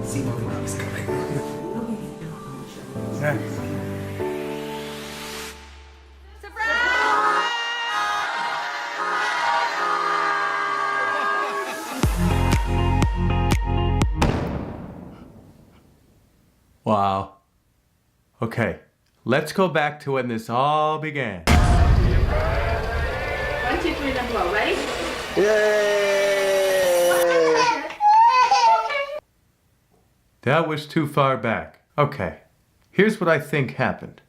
Simon Ross coming. Wow. Okay, let's go back to when this all began. 1, 2, 3, then blow. Ready? Yay! That was too far back. Okay, here's what I think happened.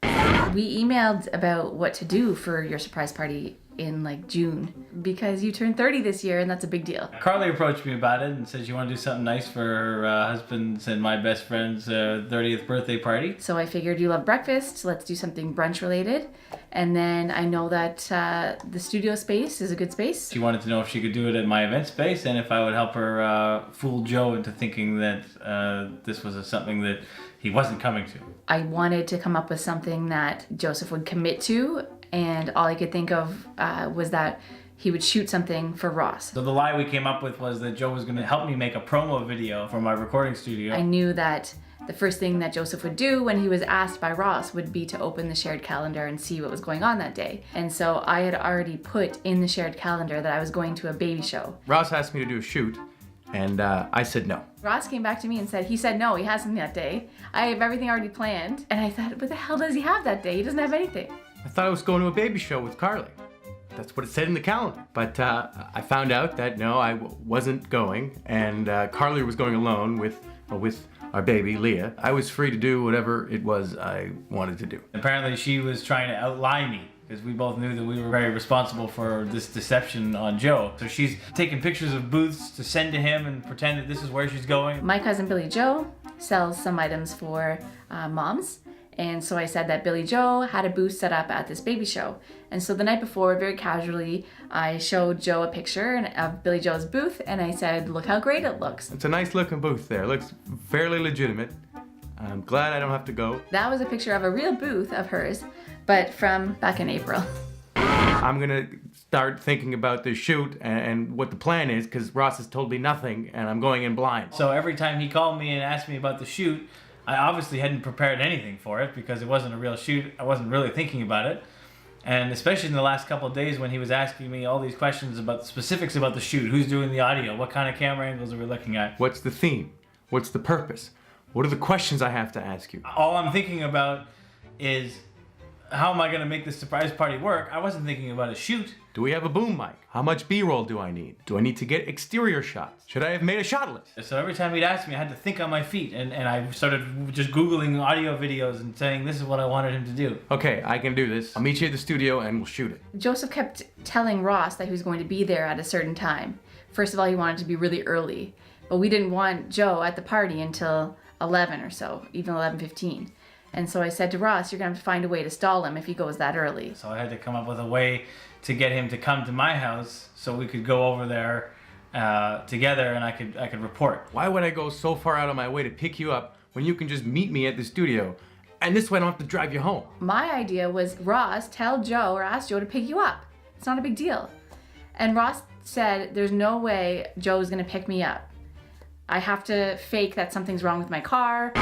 We emailed about what to do for your surprise party in like June because you turned 30 this year and that's a big deal. Carly approached me about it and said she wanted to do something nice for her husband's and my best friend's 30th birthday party. So I figured you love breakfast, let's do something brunch related. And then I know that the studio space is a good space. She wanted to know if she could do it at my event space and if I would help her fool Joe into thinking that this was something that he wasn't coming to. I wanted to come up with something that Joseph would commit to, and all I could think of was that he would shoot something for Ross. So the lie we came up with was that Joe was going to help me make a promo video for my recording studio. I knew that the first thing that Joseph would do when he was asked by Ross would be to open the shared calendar and see what was going on that day. And so I had already put in the shared calendar that I was going to a baby show. Ross asked me to do a shoot, and I said no. Ross came back to me and said, he said no, he has something that day. I have everything already planned. And I thought, what the hell does he have that day? He doesn't have anything. I thought I was going to a baby show with Carly. That's what it said in the calendar. But I found out that no, I wasn't going, and Carly was going alone with our baby, Leah. I was free to do whatever it was I wanted to do. Apparently she was trying to outlie me because we both knew that we were very responsible for this deception on Joe. So she's taking pictures of booths to send to him and pretend that this is where she's going. My cousin Billy Joe sells some items for moms. And so I said that Billy Joe had a booth set up at this baby show. And so the night before, very casually, I showed Joe a picture of Billy Joe's booth, and I said, look how great it looks. It's a nice looking booth there. It looks fairly legitimate. I'm glad I don't have to go. That was a picture of a real booth of hers, but from back in April. I'm gonna start thinking about the shoot and what the plan is, because Ross has told me nothing, and I'm going in blind. So every time he called me and asked me about the shoot, I obviously hadn't prepared anything for it because it wasn't a real shoot. I wasn't really thinking about it. And especially in the last couple of days when he was asking me all these questions about the specifics about the shoot, who's doing the audio, what kind of camera angles are we looking at. What's the theme? What's the purpose? What are the questions I have to ask you? All I'm thinking about is, how am I going to make this surprise party work? I wasn't thinking about a shoot. Do we have a boom mic? How much B-roll do I need? Do I need to get exterior shots? Should I have made a shot list? So every time he'd ask me, I had to think on my feet, and I started just Googling audio videos and saying this is what I wanted him to do. Okay, I can do this. I'll meet you at the studio and we'll shoot it. Joseph kept telling Ross that he was going to be there at a certain time. First of all, he wanted to be really early, but we didn't want Joe at the party until 11 or so, even 11:15. And so I said to Ross, you're gonna have to find a way to stall him if he goes that early. So I had to come up with a way to get him to come to my house so we could go over there together and I could report. Why would I go so far out of my way to pick you up when you can just meet me at the studio? And this way I don't have to drive you home. My idea was, Ross, tell Joe or ask Joe to pick you up. It's not a big deal. And Ross said, there's no way Joe's gonna pick me up. I have to fake that something's wrong with my car.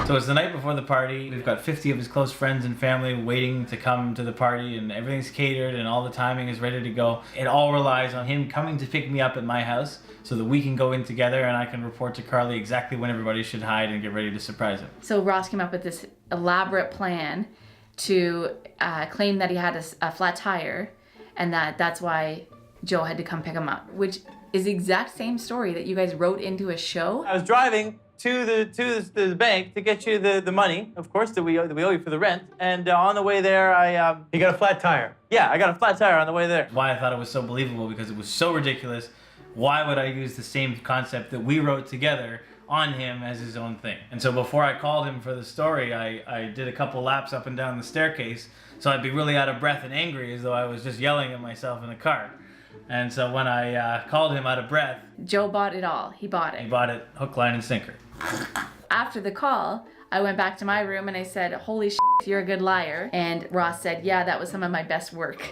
So it's the night before the party. We've got 50 of his close friends and family waiting to come to the party, and everything's catered and all the timing is ready to go. It all relies on him coming to pick me up at my house so that we can go in together and I can report to Carly exactly when everybody should hide and get ready to surprise him. So Ross came up with this elaborate plan to claim that he had a flat tire and that's why Joe had to come pick him up, which is the exact same story that you guys wrote into a show. I was driving to the bank to get you the money, of course, that we owe you for the rent. And on the way there, You got a flat tire. yeah, I got a flat tire on the way there. Why I thought it was so believable, because it was so ridiculous. Why would I use the same concept that we wrote together on him as his own thing? And so before I called him for the story, I did a couple laps up and down the staircase so I'd be really out of breath and angry as though I was just yelling at myself in the car. And so when I called him out of breath, Joe bought it all. He bought it. he bought it hook, line, and sinker. After the call, I went back to my room and I said, holy shit, you're a good liar. And Ross said, yeah, that was some of my best work.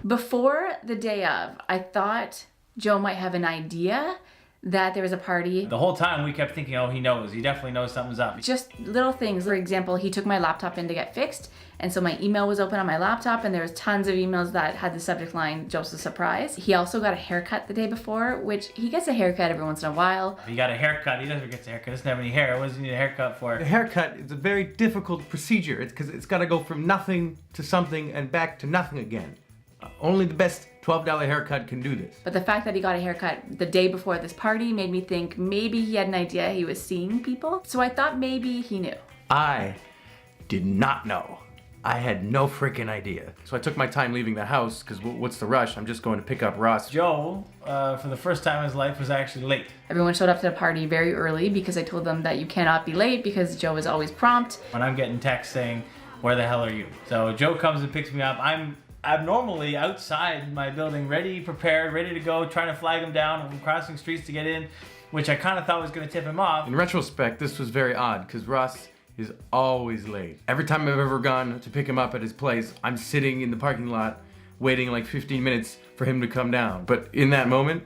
Before the day of, I thought Joe might have an idea that there was a party. The whole time we kept thinking, oh, he knows. He definitely knows something's up. Just little things. For example, he took my laptop in to get fixed, and so my email was open on my laptop, and there was tons of emails that had the subject line, Joseph's surprise. He also got a haircut the day before, which he gets a haircut every once in a while. He got a haircut. He never gets a haircut. He doesn't have any hair. What does he need a haircut for? A haircut is a very difficult procedure. It's because it's got to go from nothing to something and back to nothing again. Only the best $12 haircut can do this. But the fact that he got a haircut the day before this party made me think maybe he had an idea he was seeing people. So I thought maybe he knew. I did not know. I had no freaking idea. So I took my time leaving the house, because what's the rush? I'm just going to pick up Ross. Joe, for the first time in his life, was actually late. Everyone showed up to the party very early because I told them that you cannot be late because Joe is always prompt. When I'm getting texts saying, where the hell are you? So Joe comes and picks me up. I'm abnormally outside my building, ready, prepared, ready to go, trying to flag him down. I'm crossing streets to get in, which I kind of thought was going to tip him off. In retrospect, this was very odd, because Ross is always late. Every time I've ever gone to pick him up at his place, I'm sitting in the parking lot waiting like 15 minutes for him to come down. But in that moment,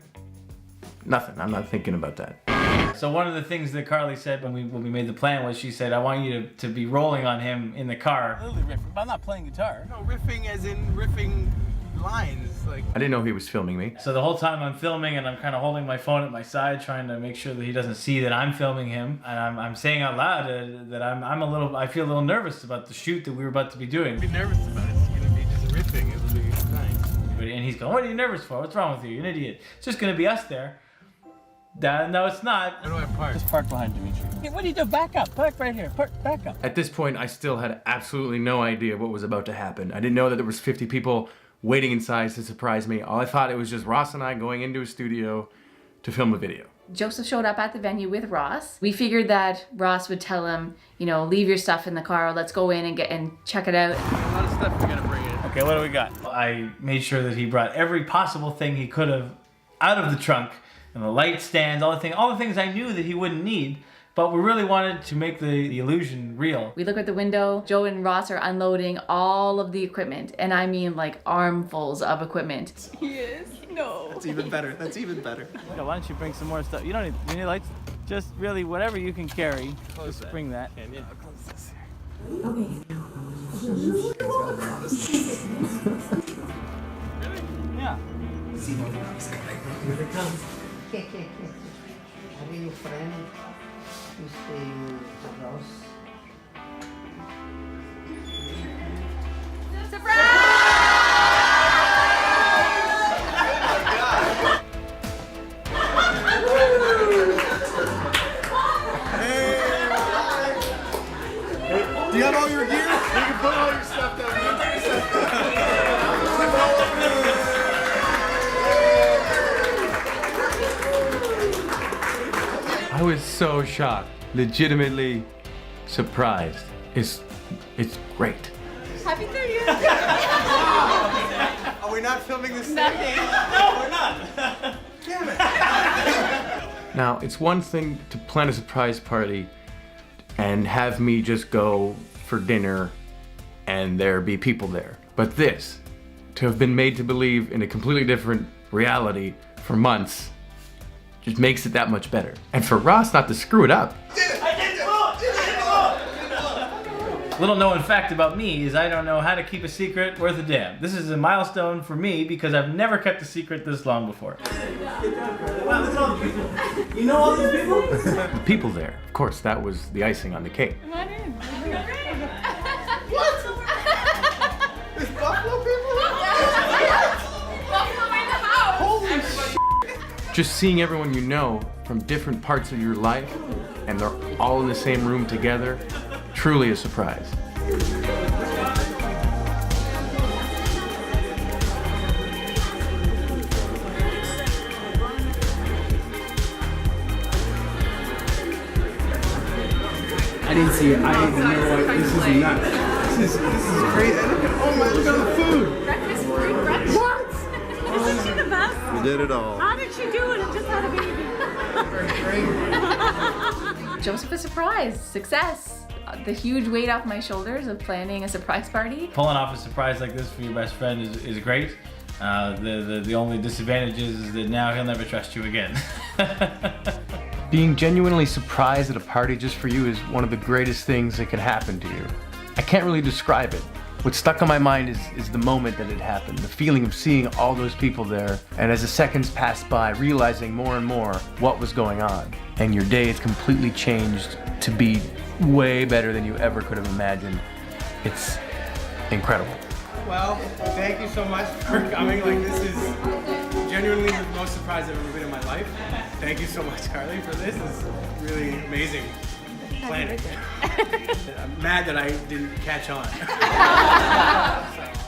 nothing. I'm not thinking about that. So one of the things that Carly said when we made the plan was, she said, I want you to be rolling on him in the car. Literally riffing, but I'm not playing guitar. No, riffing as in riffing lines. Like, I didn't know he was filming me. So the whole time I'm filming and I'm kind of holding my phone at my side, trying to make sure that he doesn't see that I'm filming him. And I'm saying out loud that I feel a little nervous about the shoot that we were about to be doing. be nervous about it. It's gonna be just riffing. It'll be fine. And he's going, what are you nervous for? What's wrong with you? You're an idiot. It's just going to be us there. No, it's not. Where do I park? Just park behind Dimitri. Hey, what do you do? Back up. Park right here. Back up. At this point, I still had absolutely no idea what was about to happen. I didn't know that there was 50 people waiting inside to surprise me. All I thought it was just Ross and I going into a studio to film a video. Joseph showed up at the venue with Ross. We figured that Ross would tell him, you know, leave your stuff in the car, let's go in and check it out. A lot of stuff we gotta bring in. Okay, what do we got? I made sure that he brought every possible thing he could have out of the trunk, and the light stands, all the things I knew that he wouldn't need, but we really wanted to make the illusion real. We look at the window. Joe and Ross are unloading all of the equipment, and I mean like armfuls of equipment. He is? No. That's even better. That's even better. Yeah, why don't you bring some more stuff? You don't need lights. Just really whatever you can carry. Close just that. bring that. And yeah, I'll close this here. Yeah. Here it comes. Have you friend? You see Ross? Do you have all your gear? You can put all your stuff down here. I was so shocked, legitimately surprised. It's great. Happy 30th. Are we not filming this thing? Nothing. No, we're not. Damn it. Now, it's one thing to plan a surprise party and have me just go for dinner and there be people there. But this, to have been made to believe in a completely different reality for months, just makes it that much better. And for Ross not to screw it up. Little known fact about me is I don't know how to keep a secret worth a damn. This is a milestone for me because I've never kept a secret this long before. Wow, look at all the people. You know all these people? The people there, of course, that was the icing on the cake. Come on in. There's Buffalo people? Buffalo in the house. Holy shit. Just seeing everyone you know from different parts of your life and they're all in the same room together, truly a surprise. I didn't see it. I didn't know. This is nuts. This is great. Look at the food. Breakfast, free breakfast. What? Isn't she the best? You did it all. How did she do it? I just had a baby. Joseph is surprised. Success. The huge weight off my shoulders of planning a surprise party. Pulling off a surprise like this for your best friend is great. The only disadvantage is that now he'll never trust you again. Being genuinely surprised at a party just for you is one of the greatest things that could happen to you. I can't really describe it. What's stuck on my mind is the moment that it happened, the feeling of seeing all those people there, and as the seconds passed by, realizing more and more what was going on. And your day has completely changed to be way better than you ever could have imagined. It's incredible. Well, thank you so much for coming. Like, this is genuinely the most surprised I've ever been in my life. Thank you so much, Carly, for this. It's really amazing planning. I'm mad that I didn't catch on.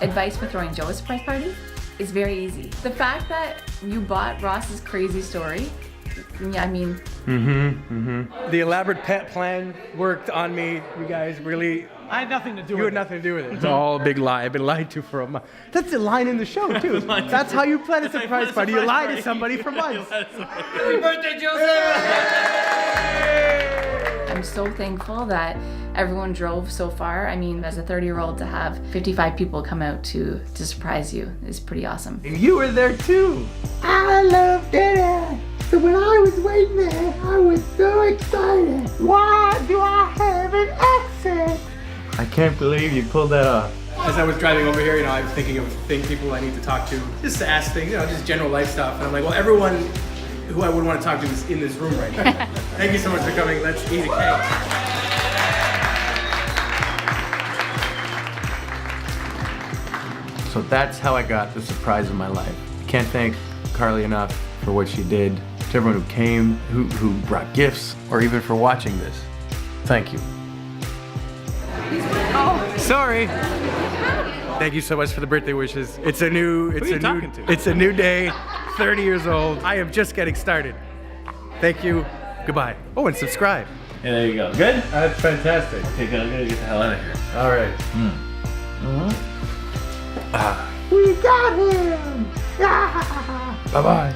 Advice for throwing Joe a surprise party is very easy. The fact that you bought Ross's crazy story, yeah, I mean... The elaborate pet plan worked on me. You guys really... I had nothing to do You had nothing to do with it. It's all a big lie. I've been lied to for a month. That's the line in the show, too. That's how you plan a surprise party. You lie to somebody for months. Happy birthday, Joseph! I'm so thankful that everyone drove so far. I mean, as a 30-year-old, to have 55 people come out to surprise you is pretty awesome. And you were there too. I love dinner. So when I was waiting there, I was so excited. Why do I have an accent? I can't believe you pulled that off. As I was driving over here, I was thinking of people I need to talk to, just to ask things, just general life stuff. And I'm like, well, everyone who I would want to talk to is in this room right now. Thank you so much for coming. Let's eat a cake. So that's how I got the surprise of my life. Can't thank Carly enough for what she did, to everyone who came, who brought gifts, or even for watching this. Thank you. Sorry. Thank you so much for the birthday wishes. It's a new day. 30 years old. I am just getting started. Thank you. Goodbye. Oh, and subscribe. Yeah, there you go. Good? That's fantastic. Okay, good. I'm gonna get the hell out of here. All right. We got him. Bye-bye.